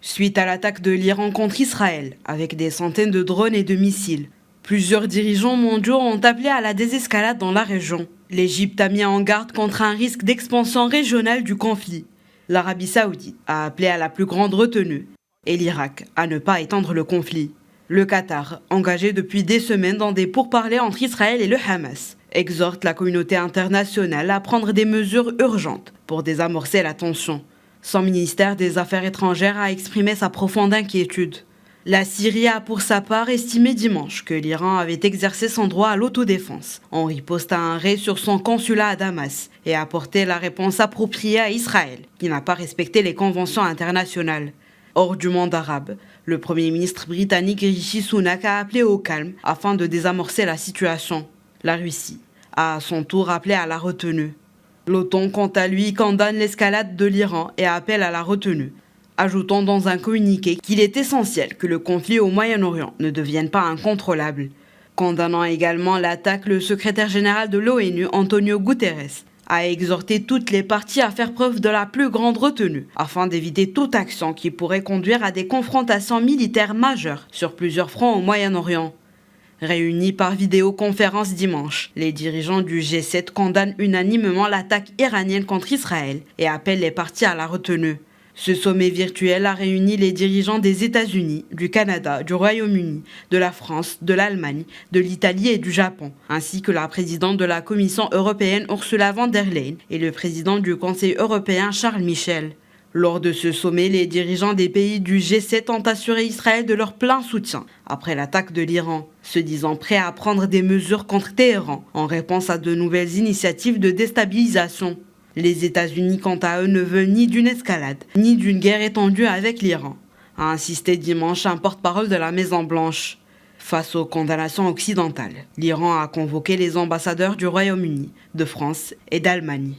suite à l'attaque de l'Iran contre Israël, avec des centaines de drones et de missiles. Plusieurs dirigeants mondiaux ont appelé à la désescalade dans la région. L'Égypte a mis en garde contre un risque d'expansion régionale du conflit. L'Arabie saoudite a appelé à la plus grande retenue et l'Irak à ne pas étendre le conflit. Le Qatar, engagé depuis des semaines dans des pourparlers entre Israël et le Hamas, exhorte la communauté internationale à prendre des mesures urgentes pour désamorcer la tension. Son ministère des Affaires étrangères a exprimé sa profonde inquiétude. La Syrie a pour sa part estimé dimanche que l'Iran avait exercé son droit à l'autodéfense en riposte à un raid sur son consulat à Damas et a apporté la réponse appropriée à Israël, qui n'a pas respecté les conventions internationales. Hors du monde arabe, le Premier ministre britannique Rishi Sunak a appelé au calme afin de désamorcer la situation. La Russie a à son tour appelé à la retenue. L'OTAN, quant à lui, condamne l'escalade de l'Iran et appelle à la retenue, ajoutant dans un communiqué qu'il est essentiel que le conflit au Moyen-Orient ne devienne pas incontrôlable. Condamnant également l'attaque, le secrétaire général de l'ONU, Antonio Guterres, a exhorté toutes les parties à faire preuve de la plus grande retenue afin d'éviter toute action qui pourrait conduire à des confrontations militaires majeures sur plusieurs fronts au Moyen-Orient. Réunis par vidéoconférence dimanche, les dirigeants du G7 condamnent unanimement l'attaque iranienne contre Israël et appellent les parties à la retenue. Ce sommet virtuel a réuni les dirigeants des États-Unis, du Canada, du Royaume-Uni, de la France, de l'Allemagne, de l'Italie et du Japon, ainsi que la présidente de la Commission européenne Ursula von der Leyen et le président du Conseil européen Charles Michel. Lors de ce sommet, les dirigeants des pays du G7 ont assuré Israël de leur plein soutien après l'attaque de l'Iran, se disant prêts à prendre des mesures contre Téhéran en réponse à de nouvelles initiatives de déstabilisation. Les États-Unis, quant à eux, ne veulent ni d'une escalade, ni d'une guerre étendue avec l'Iran, a insisté dimanche un porte-parole de la Maison-Blanche. Face aux condamnations occidentales, l'Iran a convoqué les ambassadeurs du Royaume-Uni, de France et d'Allemagne.